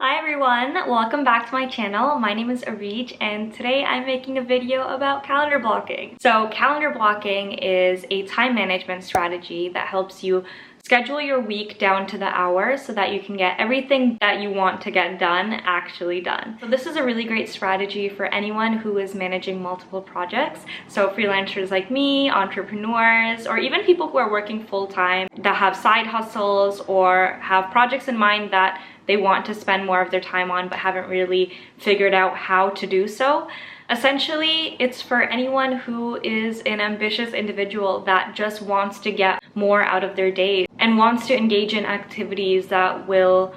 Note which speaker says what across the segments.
Speaker 1: Hi everyone, welcome back to my channel. My name is Arij and today I'm making a video about calendar blocking. So calendar blocking is a time management strategy that helps you schedule your week down to the hour so that you can get everything that you want to get done actually done. So this is a really great strategy for anyone who is managing multiple projects. So freelancers like me, entrepreneurs, or even people who are working full-time that have side hustles or have projects in mind that they want to spend more of their time on but haven't really figured out how to do so. Essentially, it's for anyone who is an ambitious individual that just wants to get more out of their day and wants to engage in activities that will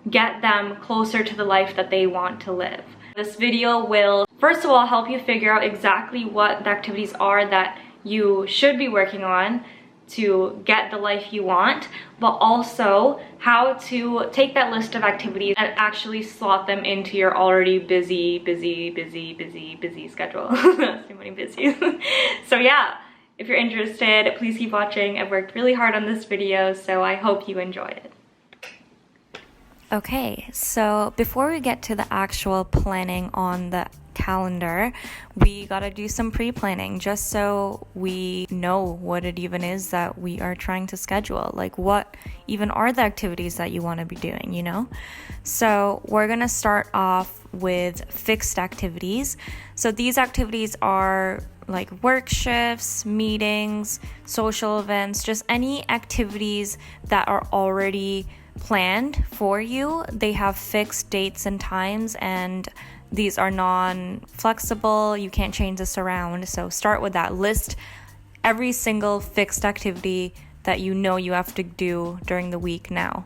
Speaker 1: get them closer to the life that they want to live. This video will, first of all, help you figure out exactly what the activities are that you should be working on to get the life you want, but also how to take that list of activities and actually slot them into your already busy schedule. That's too many busy. So yeah, if you're interested, please keep watching. I've worked really hard on this video, so I hope you enjoy it.
Speaker 2: Okay, so before we get to the actual planning on the calendar, we gotta do some pre-planning just so we know what it even is that we are trying to schedule. Like, what even are the activities that you want to be doing, you know? So we're gonna start off with fixed activities. So these activities are like work shifts, meetings, social events, just any activities that are already planned for you. They have fixed dates and times, and these are non-flexible. You can't change this around. So start with that. List every single fixed activity that you know you have to do during the week now.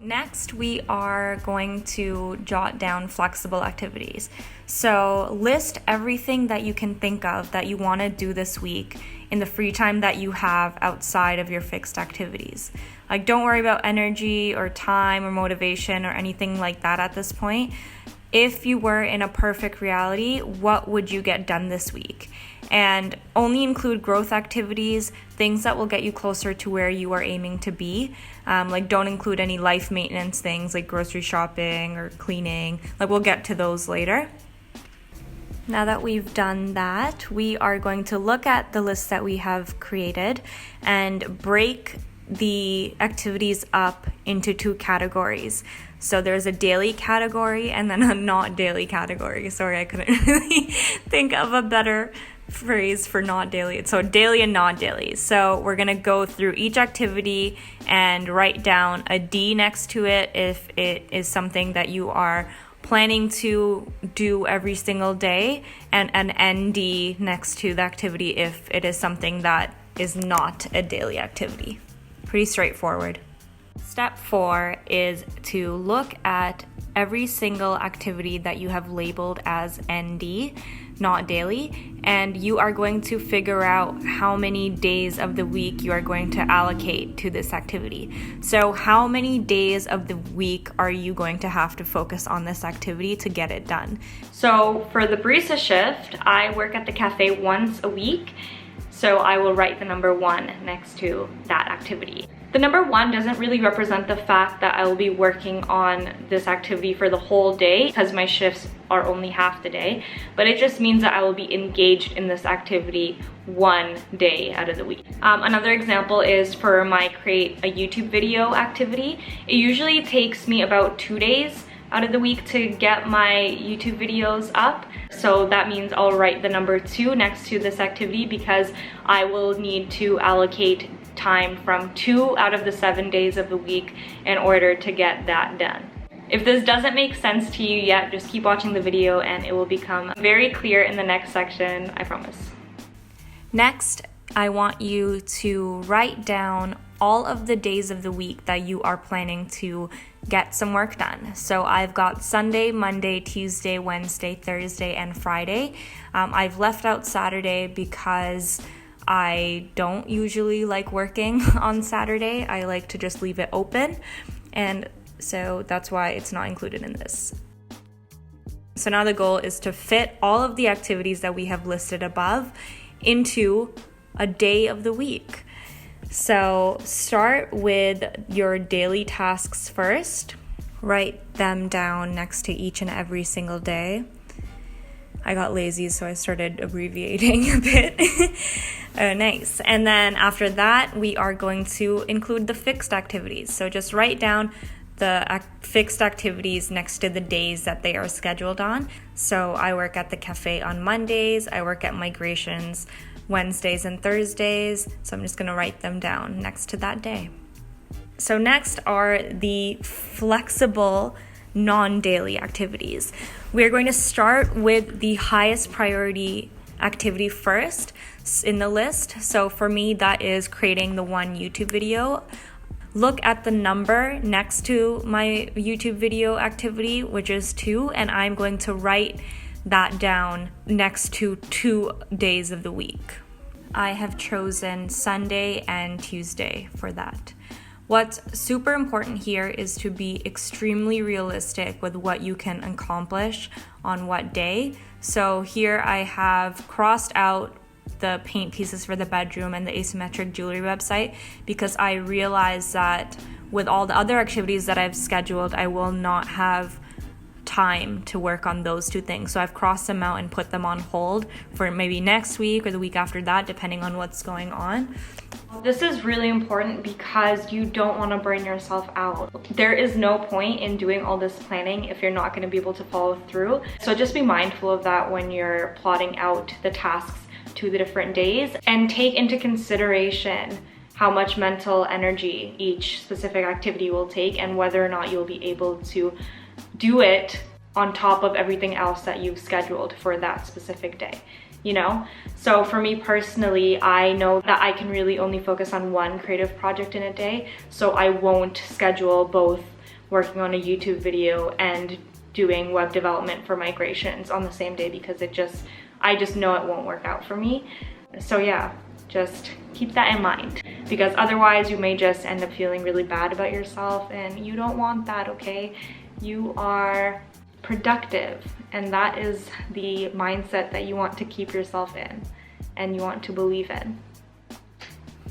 Speaker 2: Next, we are going to jot down flexible activities. So list everything that you can think of that you want to do this week in the free time that you have outside of your fixed activities. Like, don't worry about energy or time or motivation or anything like that at this point. If you were in a perfect reality, what would you get done this week? And only include growth activities, things that will get you closer to where you are aiming to be. Like, don't include any life maintenance things like grocery shopping or cleaning. Like, we'll get to those later. Now that we've done that, we are going to look at the list that we have created and break the activities up into two categories. So there's a daily category and then a not daily category. Sorry, I couldn't really think of a better phrase for not daily. So daily and not daily. So we're gonna go through each activity and write down a D next to it if it is something that you are planning to do every single day, and an ND next to the activity if it is something that is not a daily activity. Pretty straightforward. Step 4 is to look at every single activity that you have labeled as ND, not daily, and you are going to figure out how many days of the week you are going to allocate to this activity. So how many days of the week are you going to have to focus on this activity to get it done?
Speaker 1: So for the barista shift, I work at the cafe once a week, so I will write the number 1 next to that activity. The number 1 doesn't really represent the fact that I will be working on this activity for the whole day because my shifts are only half the day, but it just means that I will be engaged in this activity one day out of the week. Another example is for my create a YouTube video activity. It usually takes me about 2 days out of the week to get my YouTube videos up. So that means I'll write the number 2 next to this activity because I will need to allocate time from 2 out of the 7 days of the week in order to get that done. If this doesn't make sense to you yet, just keep watching the video and it will become very clear in the next section, I promise.
Speaker 2: Next, I want you to write down all of the days of the week that you are planning to get some work done. So I've got Sunday, Monday, Tuesday, Wednesday, Thursday, and Friday. I've left out Saturday because I don't usually like working on Saturday. I like to just leave it open, and so that's why it's not included in this. So now the goal is to fit all of the activities that we have listed above into a day of the week. So start with your daily tasks first. Write them down next to each and every single day. I got lazy, so I started abbreviating a bit. Nice. And then after that, we are going to include the fixed activities. So just write down the fixed activities next to the days that they are scheduled on. So I work at the cafe on Mondays. I work at Migrations Wednesdays and Thursdays. So I'm just going to write them down next to that day. So next are the flexible non-daily activities. We're going to start with the highest priority activity first in the list. So for me, that is creating the one YouTube video. Look at the number next to my YouTube video activity, which is 2, and I'm going to write that down next to 2 days of the week. I have chosen Sunday and Tuesday for that. What's super important here is to be extremely realistic with what you can accomplish on what day. So here I have crossed out the paint pieces for the bedroom and the asymmetric jewelry website because I realized that with all the other activities that I've scheduled, I will not have time to work on those 2 things. So I've crossed them out and put them on hold for maybe next week or the week after that, depending on what's going on.
Speaker 1: This is really important because you don't want to burn yourself out. There is no point in doing all this planning if you're not going to be able to follow through. So just be mindful of that when you're plotting out the tasks to the different days, and take into consideration how much mental energy each specific activity will take and whether or not you'll be able to do it on top of everything else that you've scheduled for that specific day, you know? So for me personally, I know that I can really only focus on one creative project in a day, so I won't schedule both working on a YouTube video and doing web development for Migrations on the same day because I just know it won't work out for me. So yeah, just keep that in mind because otherwise you may just end up feeling really bad about yourself, and you don't want that, okay? You are productive, and that is the mindset that you want to keep yourself in and you want to believe in.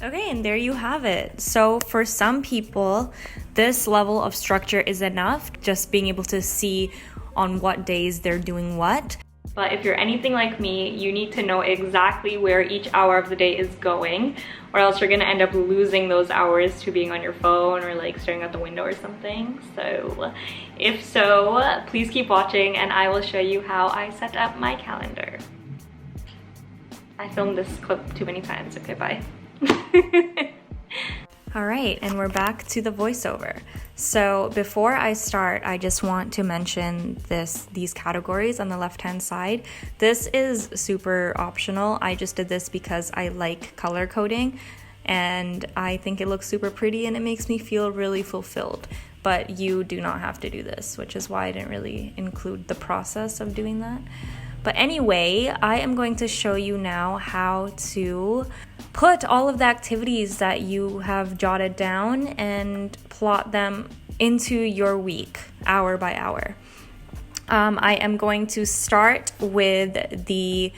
Speaker 2: Okay, and there you have it. So for some people, this level of structure is enough, just being able to see on what days they're doing what.
Speaker 1: But if you're anything like me, you need to know exactly where each hour of the day is going, or else you're gonna end up losing those hours to being on your phone or like staring out the window or something. So if so, please keep watching and I will show you how I set up my calendar. I filmed this clip too many times. Okay, bye.
Speaker 2: All right, and we're back to the voiceover. So before I start, I just want to mention these categories on the left-hand side. This is super optional. I just did this because I like color coding and I think it looks super pretty and it makes me feel really fulfilled. But you do not have to do this, which is why I didn't really include the process of doing that. But anyway, I am going to show you now how to put all of the activities that you have jotted down and plot them into your week, hour by hour. I am going to start with the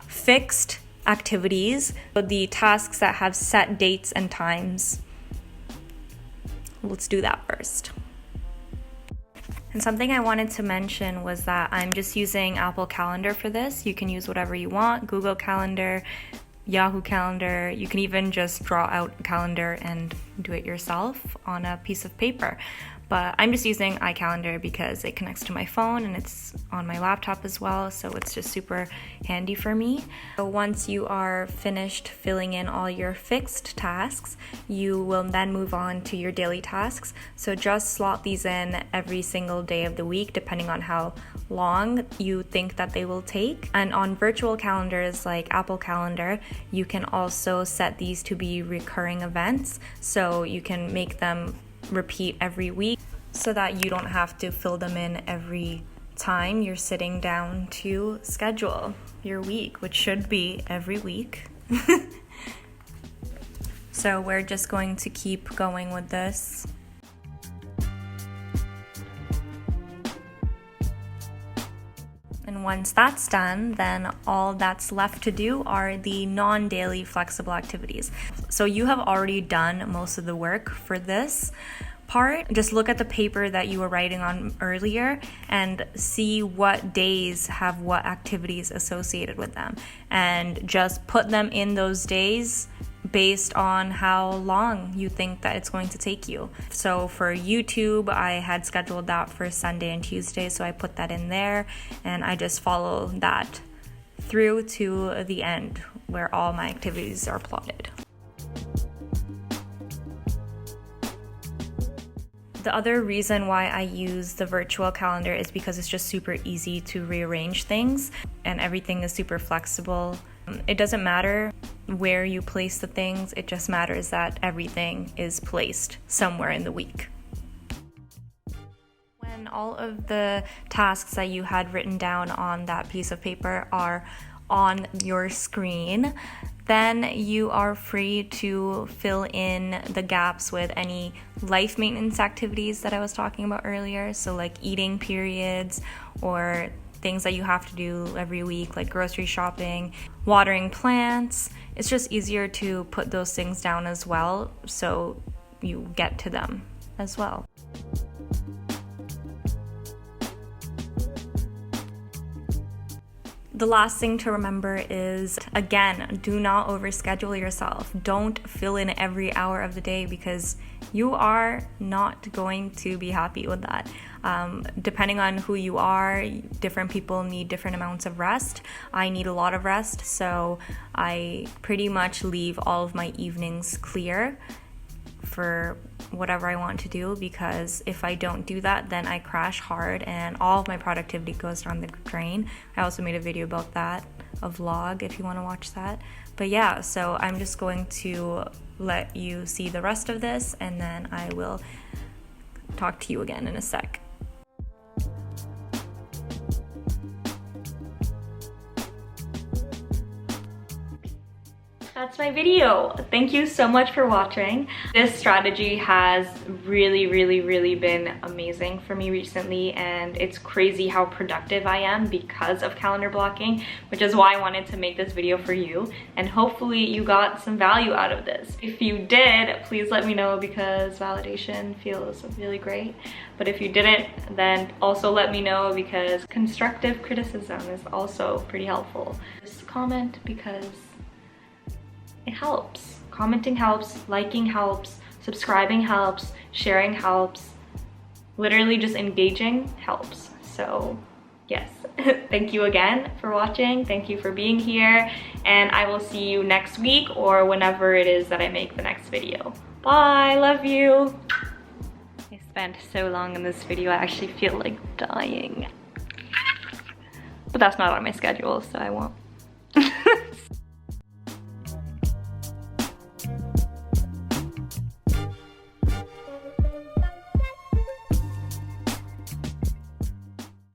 Speaker 2: fixed activities, the tasks that have set dates and times. Let's do that first. And something I wanted to mention was that I'm just using Apple Calendar for this. You can use whatever you want, Google Calendar, Yahoo Calendar. You can even just draw out a calendar and do it yourself on a piece of paper. But I'm just using iCalendar because it connects to my phone and it's on my laptop as well, so it's just super handy for me. So once you are finished filling in all your fixed tasks, you will then move on to your daily tasks. So just slot these in every single day of the week, depending on how long you think that they will take. And on virtual calendars like Apple Calendar, you can also set these to be recurring events, so you can make them repeat every week so that you don't have to fill them in every time you're sitting down to schedule your week, which should be every week. So we're just going to keep going with this. And once that's done, then all that's left to do are the non-daily flexible activities. So you have already done most of the work for this part. Just look at the paper that you were writing on earlier and see what days have what activities associated with them, and just put them in those days based on how long you think that it's going to take you. So for YouTube, I had scheduled that for Sunday and Tuesday, so I put that in there, and I just follow that through to the end where all my activities are plotted. The other reason why I use the virtual calendar is because it's just super easy to rearrange things, and everything is super flexible. It doesn't matter where you place the things, it just matters that everything is placed somewhere in the week. When all of the tasks that you had written down on that piece of paper are on your screen, then you are free to fill in the gaps with any life maintenance activities that I was talking about earlier. So like eating periods, or things that you have to do every week, like grocery shopping, watering plants. It's just easier to put those things down as well, so you get to them as well. The last thing to remember is, again, do not overschedule yourself. Don't fill in every hour of the day, because you are not going to be happy with that. Depending on who you are, different people need different amounts of rest. I need a lot of rest, so I pretty much leave all of my evenings clear for whatever I want to do, because if I don't do that, then I crash hard and all of my productivity goes down the drain. I also made a video about that, a vlog, if you want to watch that. But yeah, so I'm just going to let you see the rest of this, and then I will talk to you again in a sec.
Speaker 1: That's my video. Thank you so much for watching. This strategy has really been amazing for me recently, and it's crazy how productive I am because of calendar blocking, which is why I wanted to make this video for you, and hopefully you got some value out of this. If you did, please let me know, because validation feels really great. But if you didn't, then also let me know, because constructive criticism is also pretty helpful. Just comment, because it helps. Commenting helps, liking helps, subscribing helps, sharing helps. Literally just engaging helps. So yes, thank you again for watching. Thank you for being here, and I will see you next week or whenever it is that I make the next video. Bye, love you. I spent so long in this video, I actually feel like dying. But that's not on my schedule, so I won't.